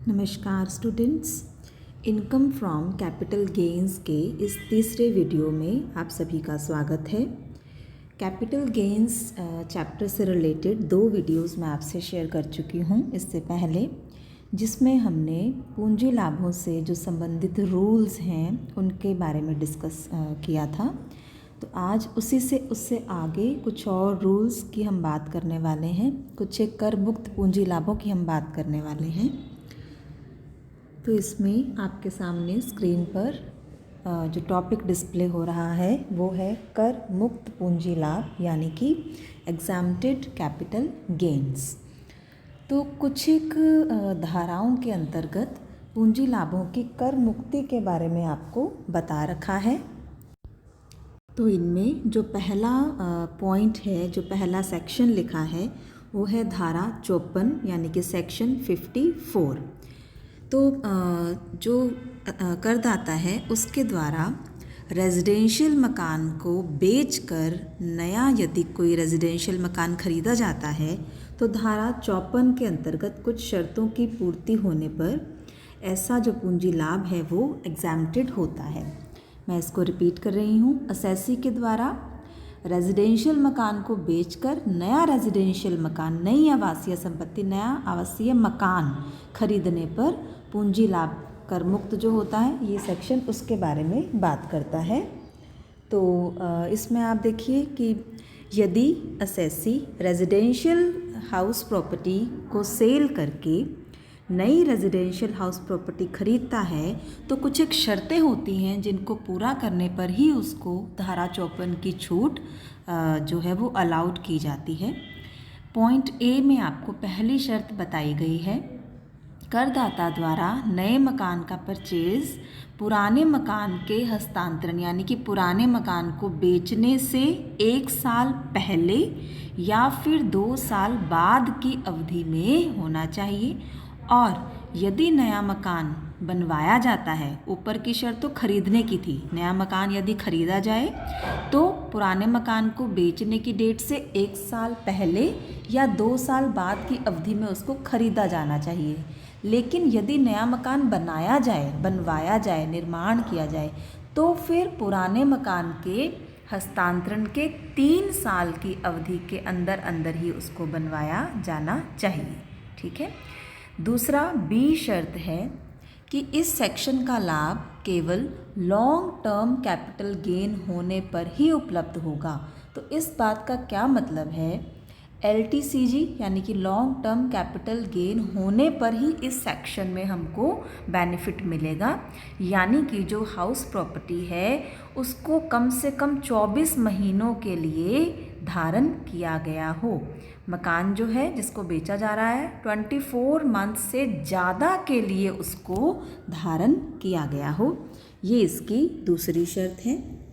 नमस्कार students, income from capital gains के इस तीसरे वीडियो में आप सभी का स्वागत है। कैपिटल गेन्स चैप्टर से रिलेटेड 2 वीडियोस मैं आपसे शेयर कर चुकी हूँ इससे पहले, जिसमें हमने पूंजी लाभों से जो संबंधित रूल्स हैं उनके बारे में डिस्कस किया था। तो आज उससे आगे कुछ और रूल्स की हम बात करने वाले हैं, कुछ एक कर मुक्त पूंजी लाभों की हम बात करने वाले हैं। तो इसमें आपके सामने स्क्रीन पर जो टॉपिक डिस्प्ले हो रहा है वो है कर मुक्त पूंजी लाभ, यानी कि एग्जैम्प्टेड कैपिटल गेन्स। तो कुछ एक धाराओं के अंतर्गत पूंजी लाभों की कर मुक्ति के बारे में आपको बता रखा है। तो इनमें जो पहला पॉइंट है, जो पहला सेक्शन लिखा है वो है धारा 54 यानी कि सेक्शन 54। तो जो करदाता है उसके द्वारा रेजिडेंशियल मकान को बेचकर नया यदि कोई रेजिडेंशियल मकान खरीदा जाता है तो धारा 54 के अंतर्गत कुछ शर्तों की पूर्ति होने पर ऐसा जो पूंजी लाभ है वो एग्जैम्प्टेड होता है। मैं इसको रिपीट कर रही हूँ। असेसी के द्वारा रेजिडेंशियल मकान को बेचकर नया रेजिडेंशियल मकान, नई आवासीय संपत्ति, नया आवासीय मकान खरीदने पर पूंजी लाभ कर मुक्त जो होता है, ये सेक्शन उसके बारे में बात करता है। तो इसमें आप देखिए कि यदि असेसी रेजिडेंशियल हाउस प्रॉपर्टी को सेल करके नई रेजिडेंशियल हाउस प्रॉपर्टी खरीदता है तो कुछ एक शर्तें होती हैं जिनको पूरा करने पर ही उसको धारा 54 की छूट जो है वो अलाउड की जाती है। पॉइंट ए में आपको पहली शर्त बताई गई है, करदाता द्वारा नए मकान का परचेज पुराने मकान के हस्तांतरण यानी कि पुराने मकान को बेचने से 1 साल पहले या फिर 2 साल बाद की अवधि में होना चाहिए। और यदि नया मकान बनवाया जाता है, ऊपर की शर्त तो खरीदने की थी, नया मकान यदि खरीदा जाए तो पुराने मकान को बेचने की डेट से 1 साल पहले या 2 साल बाद की अवधि में उसको खरीदा जाना चाहिए। लेकिन यदि नया मकान बनवाया जाए, निर्माण किया जाए तो फिर पुराने मकान के हस्तांतरण के 3 साल की अवधि के अंदर ही उसको बनवाया जाना चाहिए। ठीक है। दूसरा बी शर्त है कि इस सेक्शन का लाभ केवल लॉन्ग टर्म कैपिटल गेन होने पर ही उपलब्ध होगा। तो इस बात का क्या मतलब है, LTCG यानी कि लॉन्ग टर्म कैपिटल गेन होने पर ही इस सेक्शन में हमको बेनिफिट मिलेगा। यानी कि जो हाउस प्रॉपर्टी है उसको कम से कम 24 महीनों के लिए धारण किया गया हो। मकान जो है जिसको बेचा जा रहा है 24 मंथ से ज़्यादा के लिए उसको धारण किया गया हो, ये इसकी दूसरी शर्त है।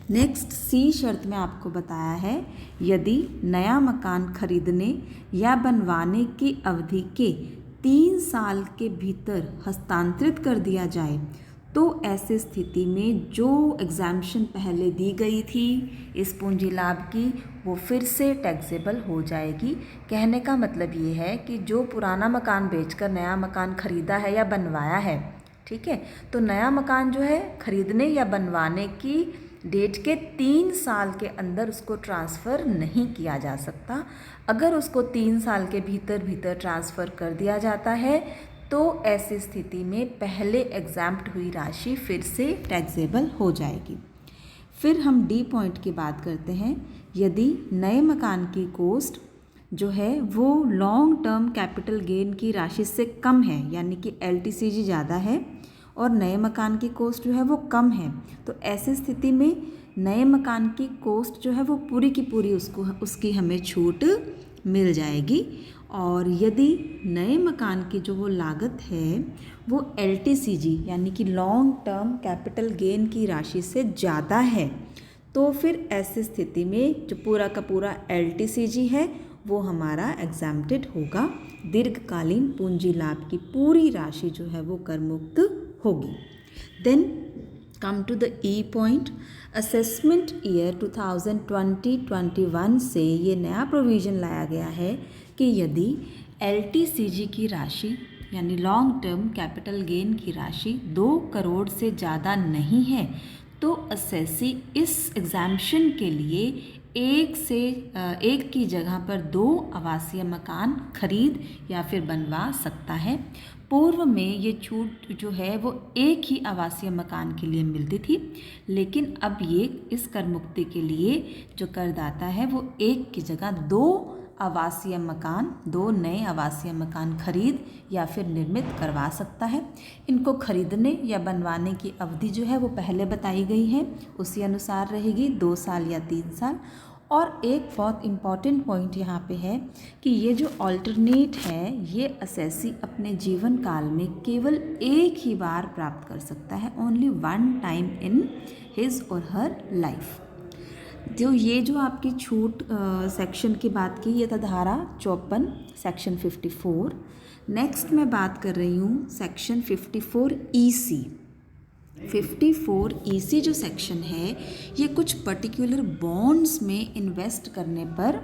नेक्स्ट सी शर्त में आपको बताया है, यदि नया मकान खरीदने या बनवाने की अवधि के 3 साल के भीतर हस्तांतरित कर दिया जाए तो ऐसी स्थिति में जो एग्जैम्पशन पहले दी गई थी इस पूंजी लाभ की वो फिर से टैक्सेबल हो जाएगी। कहने का मतलब ये है कि जो पुराना मकान बेचकर नया मकान खरीदा है या बनवाया है, ठीक है, तो नया मकान जो है खरीदने या बनवाने की डेट के 3 साल के अंदर उसको ट्रांसफ़र नहीं किया जा सकता। अगर उसको 3 साल के भीतर ट्रांसफ़र कर दिया जाता है तो ऐसी स्थिति में पहले एग्जैम्प्ट हुई राशि फिर से टैक्सेबल हो जाएगी। फिर हम डी पॉइंट की बात करते हैं, यदि नए मकान की कॉस्ट जो है वो लॉन्ग टर्म कैपिटल गेन की राशि से कम है, यानी कि LTCG ज़्यादा है और नए मकान की कॉस्ट जो है वो कम है, तो ऐसी स्थिति में नए मकान की कॉस्ट जो है वो पूरी की पूरी उसकी हमें छूट मिल जाएगी। और यदि नए मकान की जो वो लागत है वो LTCG यानी कि लॉन्ग टर्म कैपिटल गेन की राशि से ज़्यादा है तो फिर ऐसी स्थिति में जो पूरा का पूरा LTCG है वो हमारा एग्जैम्प्टेड होगा। दीर्घकालीन पूंजी लाभ की पूरी राशि जो है वो कर मुक्त होगी। Then come to the E point, assessment year 2020-21 से ये नया प्रोविज़न लाया गया है कि यदि LTCG की राशि यानी लॉन्ग टर्म कैपिटल गेन की राशि 2 करोड़ से ज़्यादा नहीं है तो असेसी इस एग्जाम्पशन के लिए एक की जगह पर 2 आवासीय मकान खरीद या फिर बनवा सकता है। पूर्व में ये छूट जो है वो एक ही आवासीय मकान के लिए मिलती थी, लेकिन अब ये इस कर मुक्ति के लिए जो करदाता है वो एक की जगह 2 नए आवासीय मकान खरीद या फिर निर्मित करवा सकता है। इनको खरीदने या बनवाने की अवधि जो है वो पहले बताई गई है, उसी अनुसार रहेगी, 2 साल या 3 साल। और एक बहुत इम्पॉर्टेंट पॉइंट यहाँ पे है कि ये जो ऑल्टरनेट है ये असेसी अपने जीवन काल में केवल एक ही बार प्राप्त कर सकता है, ओनली 1 टाइम इन हिज और हर लाइफ। जो ये जो आपकी छूट सेक्शन की बात की, ये था धारा 54 सेक्शन 54। नेक्स्ट मैं बात कर रही हूँ सेक्शन 54 EC। 54 EC जो सेक्शन है ये कुछ पर्टिकुलर बॉन्ड्स में इन्वेस्ट करने पर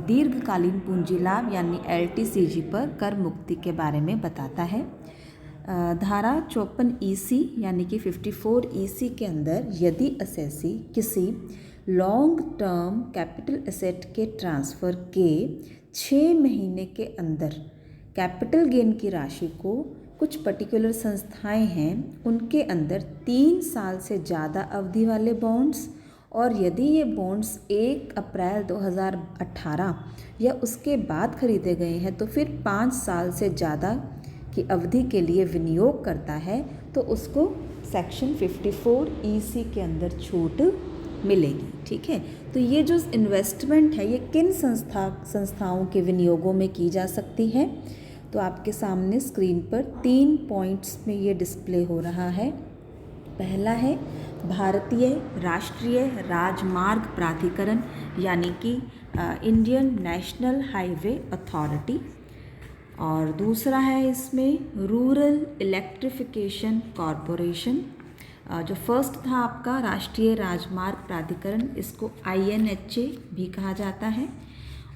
दीर्घकालीन पूंजी लाभ यानी LTCG पर कर मुक्ति के बारे में बताता है। धारा 54 EC यानी कि 54 EC के अंदर यदि असेसी किसी लॉन्ग टर्म कैपिटल एसेट के ट्रांसफ़र के 6 महीने के अंदर कैपिटल गेन की राशि को कुछ पर्टिकुलर संस्थाएं हैं उनके अंदर 3 साल से ज़्यादा अवधि वाले बॉन्ड्स, और यदि ये बॉन्ड्स 1 अप्रैल 2018 या उसके बाद खरीदे गए हैं तो फिर 5 साल से ज़्यादा की अवधि के लिए विनियोग करता है तो उसको सेक्शन 54 EC के अंदर छूट मिलेगी। ठीक है, तो ये जो इन्वेस्टमेंट है ये किन संस्थाओं के विनियोगों में की जा सकती है, तो आपके सामने स्क्रीन पर 3 पॉइंट्स में ये डिस्प्ले हो रहा है। पहला है भारतीय राष्ट्रीय राजमार्ग प्राधिकरण यानी कि इंडियन नेशनल हाईवे अथॉरिटी, और दूसरा है इसमें रूरल इलेक्ट्रिफिकेशन कॉरपोरेशन। जो फर्स्ट था आपका राष्ट्रीय राजमार्ग प्राधिकरण, इसको INHA भी कहा जाता है,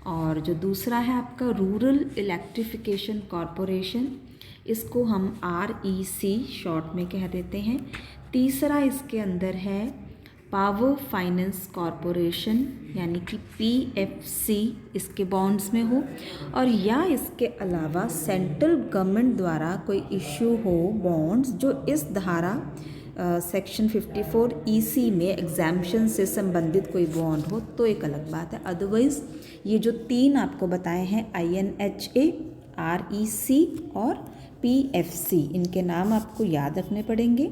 और जो दूसरा है आपका रूरल इलेक्ट्रिफिकेशन कॉरपोरेशन, इसको हम REC शॉर्ट में कह देते हैं। तीसरा इसके अंदर है पावर फाइनेंस कॉरपोरेशन यानी कि PFC, इसके बॉन्ड्स में हो, और या इसके अलावा सेंट्रल गवर्नमेंट द्वारा कोई इश्यू हो बॉन्ड्स जो इस धारा सेक्शन 54 EC में एग्जाम्पशन से संबंधित कोई बॉन्ड हो तो एक अलग बात है। अदरवाइज़ ये जो 3 आपको बताए हैं INHA, REC और PFC, इनके नाम आपको याद रखने पड़ेंगे।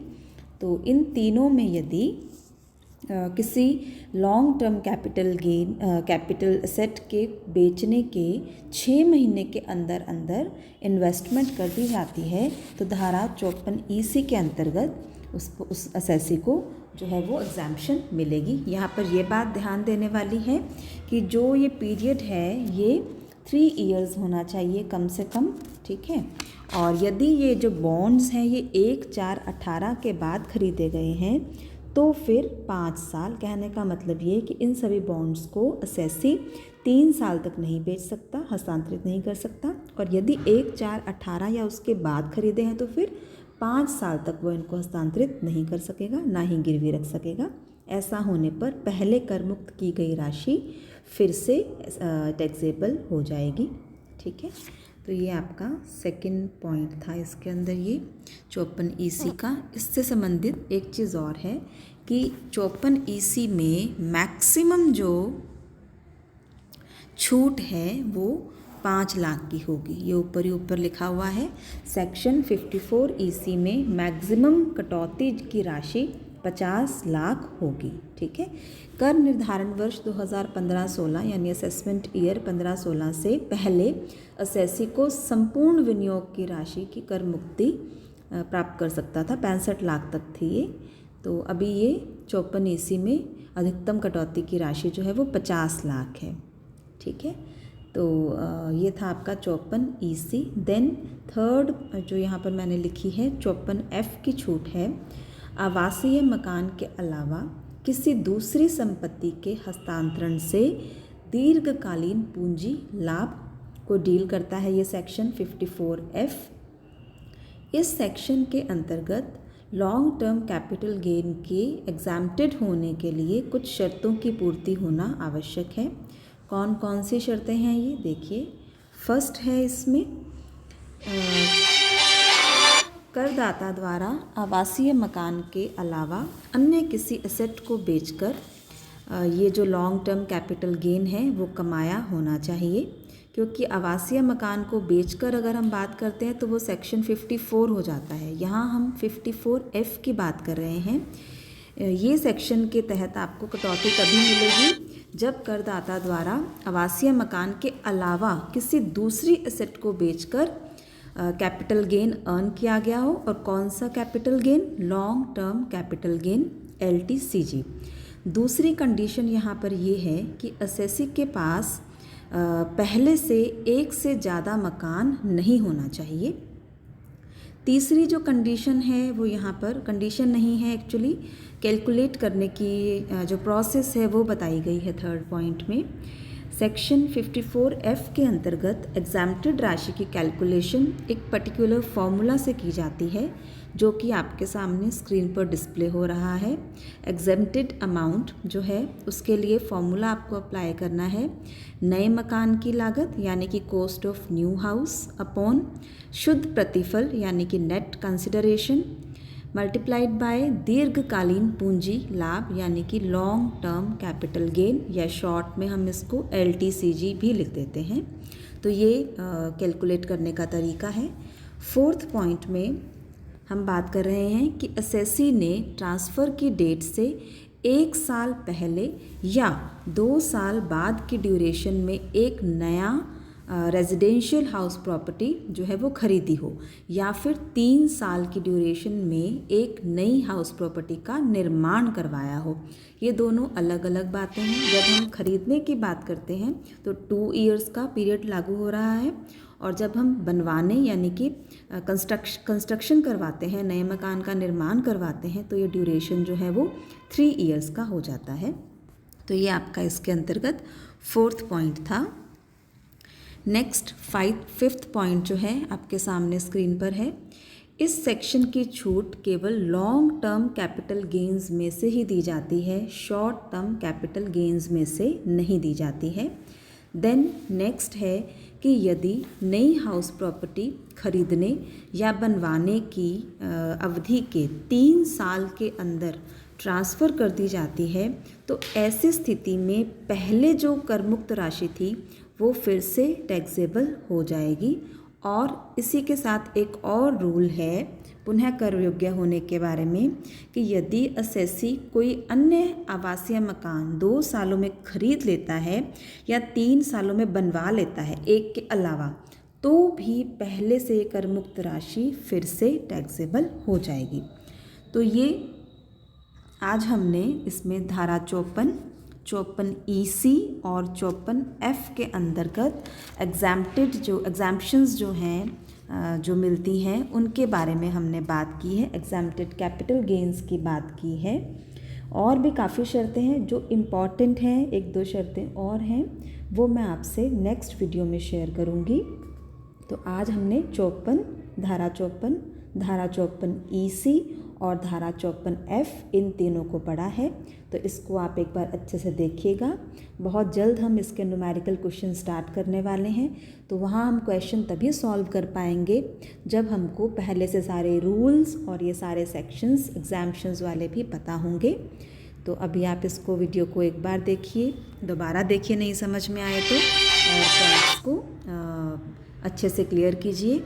तो इन तीनों में यदि किसी लॉन्ग टर्म कैपिटल एसेट के बेचने के 6 महीने के अंदर अंदर इन्वेस्टमेंट कर दी जाती है तो धारा 54 EC के अंतर्गत उसको उस असेसी को जो है वो एग्जाम्पशन मिलेगी। यहाँ पर ये बात ध्यान देने वाली है कि जो ये पीरियड है ये 3 इयर्स होना चाहिए कम से कम। ठीक है, और यदि ये जो बॉन्ड्स हैं ये 1/4/18 के बाद खरीदे गए हैं तो फिर 5 साल। कहने का मतलब ये कि इन सभी बॉन्ड्स को असेसी 3 साल तक नहीं बेच सकता, हस्तांतरित नहीं कर सकता, और यदि 1/4/18 या उसके बाद खरीदे हैं तो फिर 5 साल तक वो इनको हस्तांतरित नहीं कर सकेगा, ना ही गिरवी रख सकेगा। ऐसा होने पर पहले कर मुक्त की गई राशि फिर से टैक्सेबल हो जाएगी। ठीक है, तो ये आपका सेकंड पॉइंट था इसके अंदर ये 54 EC का। इससे संबंधित एक चीज़ और है कि 54 EC में मैक्सिमम जो छूट है वो 5 लाख की होगी। ये ऊपर ही ऊपर लिखा हुआ है, सेक्शन 54 EC में मैक्सिमम कटौती की राशि 50 लाख होगी। ठीक है, कर निर्धारण वर्ष 2015-16 यानी असेसमेंट ईयर 15-16 से पहले असेसी को संपूर्ण विनियोग की राशि की कर मुक्ति प्राप्त कर सकता था, 65 लाख तक थी ये। तो अभी ये 54 EC में अधिकतम कटौती की राशि जो है वो 50 लाख है। ठीक है, तो ये था आपका 54 EC। देन थर्ड जो यहाँ पर मैंने लिखी है 54 F की छूट है, आवासीय मकान के अलावा किसी दूसरी संपत्ति के हस्तांतरण से दीर्घकालीन पूंजी लाभ को डील करता है ये सेक्शन 54 F। इस सेक्शन के अंतर्गत लॉन्ग टर्म कैपिटल गेन के एग्जाम्प्टेड होने के लिए कुछ शर्तों की पूर्ति होना आवश्यक है। कौन कौन सी शर्तें हैं ये देखिए। फर्स्ट है इसमें करदाता द्वारा आवासीय मकान के अलावा अन्य किसी एसेट को बेचकर ये जो लॉन्ग टर्म कैपिटल गेन है वो कमाया होना चाहिए, क्योंकि आवासीय मकान को बेचकर अगर हम बात करते हैं तो वो सेक्शन 54 हो जाता है। यहाँ हम 54F की बात कर रहे हैं। ये सेक्शन के तहत आपको कटौती तभी मिलेगी जब करदाता द्वारा आवासीय मकान के अलावा किसी दूसरी एसेट को बेचकर कैपिटल गेन अर्न किया गया हो। और कौन सा capital gain? Long term capital gain, LTCG। दूसरी कंडीशन यहाँ पर ये है कि असेसी के पास पहले से एक से ज़्यादा मकान नहीं होना चाहिए। तीसरी जो कंडीशन है वो यहाँ पर कंडीशन नहीं है, एक्चुअली कैलकुलेट करने की जो प्रोसेस है वो बताई गई है थर्ड पॉइंट में। सेक्शन 54F के अंतर्गत एग्जाम्प्टेड राशि की कैलकुलेशन एक पर्टिकुलर फॉर्मूला से की जाती है, जो कि आपके सामने स्क्रीन पर डिस्प्ले हो रहा है। एग्जेम्प्टेड अमाउंट जो है उसके लिए फॉर्मूला आपको अप्लाई करना है नए मकान की लागत यानी कि cost of new house upon शुद्ध प्रतिफल यानी कि नेट कंसिडरेशन मल्टीप्लाइड बाय दीर्घकालीन पूंजी लाभ यानी कि लॉन्ग टर्म कैपिटल गेन, या शॉर्ट में हम इसको LTCG भी लिख देते हैं। तो ये कैलकुलेट करने का तरीका है। फोर्थ पॉइंट में हम बात कर रहे हैं कि असेसी ने ट्रांसफ़र की डेट से 1 साल पहले या 2 साल बाद की ड्यूरेशन में एक नया रेजिडेंशियल हाउस प्रॉपर्टी जो है वो खरीदी हो, या फिर 3 साल की ड्यूरेशन में एक नई हाउस प्रॉपर्टी का निर्माण करवाया हो। ये दोनों अलग अलग बातें हैं। जब हम खरीदने की बात करते हैं तो 2 इयर्स का पीरियड लागू हो रहा है, और जब हम बनवाने यानी कि कंस्ट्रक्शन करवाते हैं, नए मकान का निर्माण करवाते हैं, तो ये ड्यूरेशन जो है वो 3 इयर्स का हो जाता है। तो ये आपका इसके अंतर्गत फोर्थ पॉइंट था। नेक्स्ट फिफ्थ पॉइंट जो है आपके सामने स्क्रीन पर है। इस सेक्शन की छूट केवल लॉन्ग टर्म कैपिटल गेन्स में से ही दी जाती है, शॉर्ट टर्म कैपिटल गेन्स में से नहीं दी जाती है। देन नेक्स्ट है कि यदि नई हाउस प्रॉपर्टी खरीदने या बनवाने की अवधि के 3 साल के अंदर ट्रांसफ़र कर दी जाती है, तो ऐसी स्थिति में पहले जो करमुक्त राशि थी वो फिर से टैक्सेबल हो जाएगी। और इसी के साथ एक और रूल है पुनः कर योग्य होने के बारे में कि यदि असेसी कोई अन्य आवासीय मकान 2 सालों में खरीद लेता है या 3 सालों में बनवा लेता है एक के अलावा, तो भी पहले से करमुक्त राशि फिर से टैक्सेबल हो जाएगी। तो ये आज हमने इसमें धारा 54 EC और 54F के अंतर्गत एग्जाम्प्शंस जो हैं जो मिलती हैं उनके बारे में हमने बात की है। एग्जाम्प्टेड कैपिटल गेन्स की बात की है। और भी काफ़ी शर्तें हैं जो इम्पॉर्टेंट हैं, 1-2 शर्तें और हैं, वो मैं आपसे नेक्स्ट वीडियो में शेयर करूँगी। तो आज हमने धारा 54 EC और धारा 54F इन तीनों को पढ़ा है। तो इसको आप एक बार अच्छे से देखिएगा। बहुत जल्द हम इसके न्यूमेरिकल क्वेश्चन स्टार्ट करने वाले हैं, तो वहाँ हम क्वेश्चन तभी सॉल्व कर पाएंगे जब हमको पहले से सारे रूल्स और ये सारे सेक्शंस एग्जाम्पशंस वाले भी पता होंगे। तो अभी आप इसको वीडियो को एक बार देखिए, दोबारा देखिए नहीं समझ में आए तो, और पॉइंट्स को अच्छे से क्लियर कीजिए।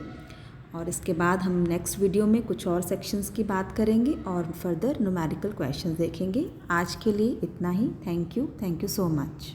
और इसके बाद हम नेक्स्ट वीडियो में कुछ और सेक्शंस की बात करेंगे और फर्दर न्यूमेरिकल क्वेश्चंस देखेंगे। आज के लिए इतना ही। Thank you so much.